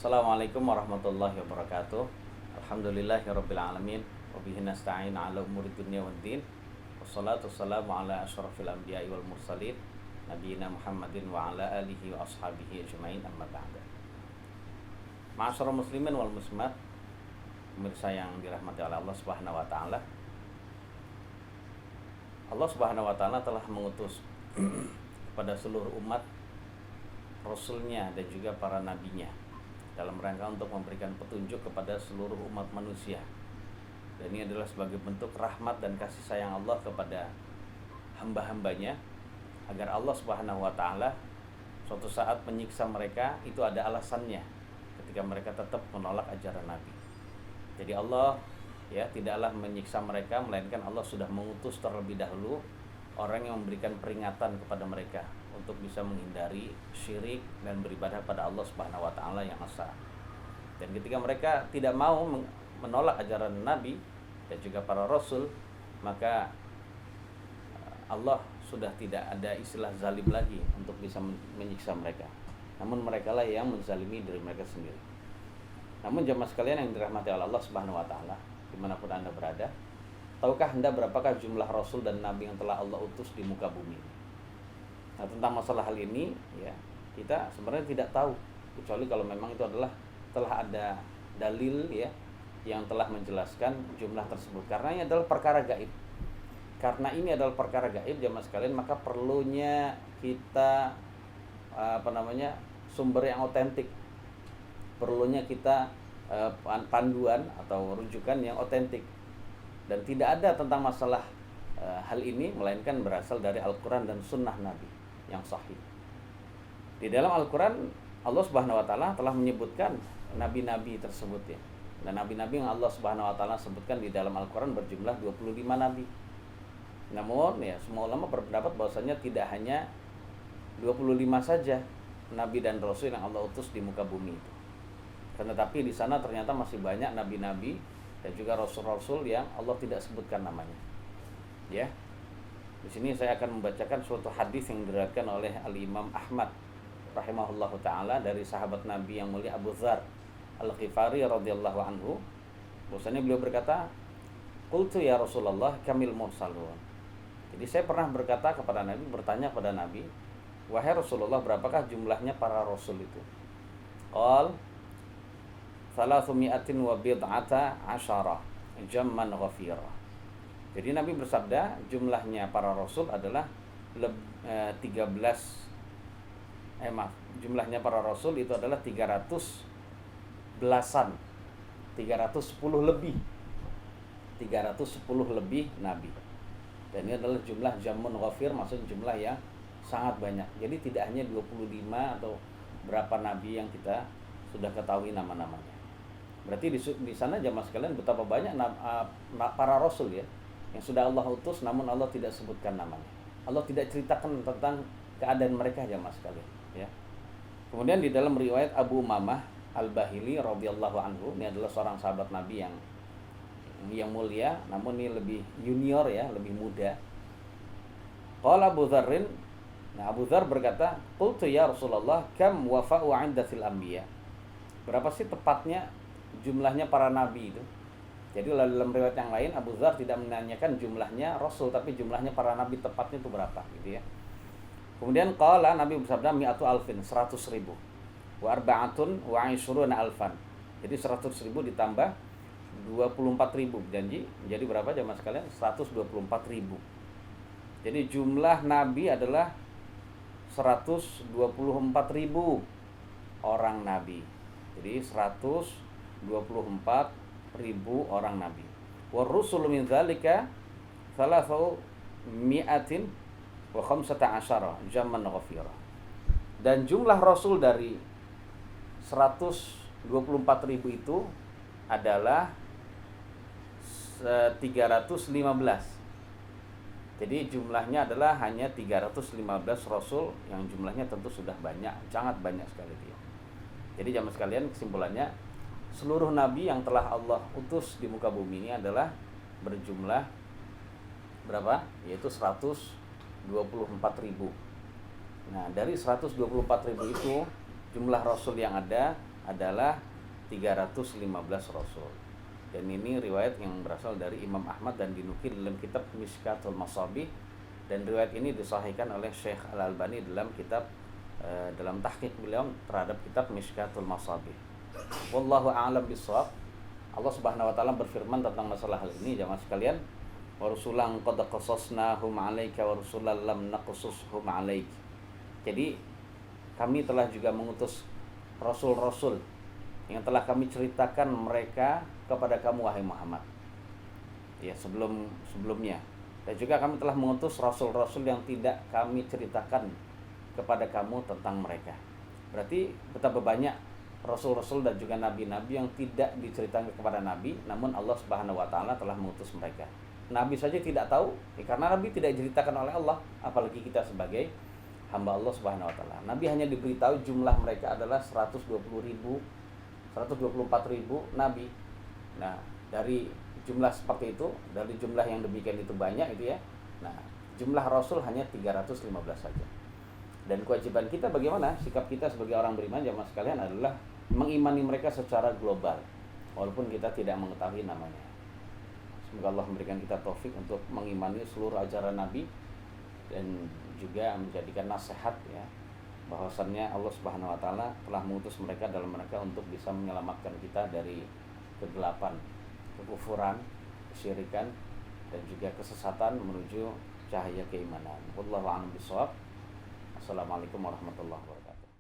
Assalamualaikum warahmatullahi wabarakatuh. Alhamdulillahirabbil alamin wa bihi nasta'in 'ala umuri dunya waddin. Wassalatu wassalamu ala asyrafil anbiya'i wal mursalin nabiyina Muhammadin wa ala alihi wa ashabihi ajmain amma ba'da. Ma'asyiral muslimin wal muslimat, pemirsa yang dirahmati oleh Allah Subhanahu wa taala. Allah Subhanahu wa taala telah mengutus kepada seluruh umat rasulnya dan juga para nabinya dalam rangka untuk memberikan petunjuk kepada seluruh umat manusia. Dan ini adalah sebagai bentuk rahmat dan kasih sayang Allah kepada hamba-hambanya, agar Allah Subhanahu wa taala suatu saat menyiksa mereka itu ada alasannya ketika mereka tetap menolak ajaran Nabi. Jadi Allah tidaklah menyiksa mereka, melainkan Allah sudah mengutus terlebih dahulu orang yang memberikan peringatan kepada mereka untuk bisa menghindari syirik dan beribadah pada Allah Subhanahu wa taala yang esa. Dan ketika mereka tidak mau menolak ajaran Nabi dan juga para rasul, maka Allah sudah tidak ada istilah zalim lagi untuk bisa menyiksa mereka. Namun mereka lah yang menzalimi diri mereka sendiri. Namun jemaah sekalian yang dirahmati oleh Allah Subhanahu wa taala, dimanapun Anda berada, tahukah Anda berapakah jumlah rasul dan nabi yang telah Allah utus di muka bumi? Nah, tentang masalah hal ini kita sebenarnya tidak tahu, kecuali kalau memang itu adalah telah ada dalil yang telah menjelaskan jumlah tersebut. Karena ini adalah perkara gaib. Karena ini adalah perkara gaib jemaah sekalian, maka perlunya kita sumber yang otentik. Perlunya kita panduan atau rujukan yang otentik. Dan tidak ada tentang masalah hal ini melainkan berasal dari Al-Quran dan Sunnah Nabi yang sahih. Di dalam Al-Quran Allah Subhanahu wa taala telah menyebutkan nabi-nabi tersebut Dan nabi-nabi yang Allah Subhanahu wa taala sebutkan di dalam Al-Quran berjumlah 25 nabi. Namun semua ulama berpendapat bahwasanya tidak hanya 25 saja nabi dan rasul yang Allah utus di muka bumi itu. Tetapi di sana ternyata masih banyak nabi-nabi dan juga rasul-rasul yang Allah tidak sebutkan namanya. Di sini saya akan membacakan suatu hadis yang diriwayatkan oleh Al-Imam Ahmad rahimahullahu taala dari sahabat Nabi yang mulia Abu Dzar Al-Ghifari radhiyallahu anhu. Bahwasanya beliau berkata, "Qultu ya Rasulullah kamil mursalun." Jadi saya pernah berkata kepada Nabi, bertanya kepada Nabi, "Wahai Rasulullah, berapakah jumlahnya para rasul itu?" Qal 300 wa bid'ata asyara jamman ghafira. Jadi Nabi bersabda jumlahnya para rasul adalah jumlahnya para rasul itu adalah 300 belasan, 310 lebih 310 lebih nabi. Dan ini adalah jumlah jamun ghafir, maksudnya jumlah yang sangat banyak. Jadi tidak hanya 25 atau berapa nabi yang kita sudah ketahui nama-namanya. Berarti di sana jamaah sekalian betapa banyak para rasul yang sudah Allah utus, namun Allah tidak sebutkan namanya. Allah tidak ceritakan tentang keadaan mereka jamaah sekalian. Kemudian di dalam riwayat Abu Umamah Al-Bahili radhiyallahu anhu, ini adalah seorang sahabat Nabi yang mulia, namun ini lebih junior lebih muda. Qala Abu Dzarrin, Abu Dzar berkata, "Qultu ya Rasulullah, kam wafa'u 'inda fil anbiya?" Berapa sih tepatnya jumlahnya para nabi itu? Jadi dalam riwayat yang lain Abu Dzar tidak menanyakan jumlahnya rasul, tapi jumlahnya para nabi tepatnya itu berapa Kemudian qala, Nabi bersabda, mi'atu alfin, 100.000, wa arba'atun wa 'ishruna alfan. Jadi 100.000 ditambah 24.000 jadi berapa jemaah sekalian? 124.000. Jadi jumlah nabi adalah 124.000 orang nabi. Jadi 124.000 orang nabi. Wa rusul min dzalika 300 wa 15 jamman ghafira. Dan jumlah rasul dari 124.000 itu adalah 315. Jadi jumlahnya adalah hanya 315 rasul yang jumlahnya tentu sudah banyak, sangat banyak sekali dia. Jadi jamaah sekalian, kesimpulannya seluruh nabi yang telah Allah utus di muka bumi ini adalah berjumlah berapa? Yaitu 124.000. Nah, dari 124.000 itu jumlah rasul yang ada adalah 315 rasul. Dan ini riwayat yang berasal dari Imam Ahmad dan dinukil dalam kitab Mishkatul Masabih, dan riwayat ini disahihkan oleh Syekh Al-Albani dalam kitab dalam tahqiq beliau terhadap kitab Mishkatul Masabih. Wallahu a'lam bishawab. Allah Subhanahu wa taala berfirman tentang masalah hal ini, jamaah sekalian, wa rusulan qad qasasnahum 'alaika wa rusulan lam naqsushum 'alaik. Jadi kami telah juga mengutus rasul-rasul yang telah kami ceritakan mereka kepada kamu wahai Muhammad. Ya, sebelumnya. Dan juga kami telah mengutus rasul-rasul yang tidak kami ceritakan kepada kamu tentang mereka. Berarti betapa banyak rasul-rasul dan juga nabi-nabi yang tidak diceritakan kepada nabi, namun Allah Subhanahu wa taala telah mengutus mereka. Nabi saja tidak tahu, karena nabi tidak diceritakan oleh Allah, apalagi kita sebagai hamba Allah Subhanahu wa taala. Nabi hanya diberitahu jumlah mereka adalah 124.000 nabi. Nah, dari jumlah seperti itu, dari jumlah yang demikian itu banyak itu ya. Nah, jumlah rasul hanya 315 saja. Dan kewajiban kita bagaimana? Sikap kita sebagai orang beriman jamaah sekalian adalah mengimani mereka secara global, walaupun kita tidak mengetahui namanya. Semoga Allah memberikan kita taufik untuk mengimani seluruh ajaran Nabi dan juga menjadikan nasihat ya, bahwasannya Allah Subhanahu wa taala telah mengutus mereka dalam rangka untuk bisa menyelamatkan kita dari kegelapan, kekufuran, kesyirikan dan juga kesesatan menuju cahaya keimanan. Wallahu a'lam bishawab. Assalamualaikum warahmatullahi wabarakatuh.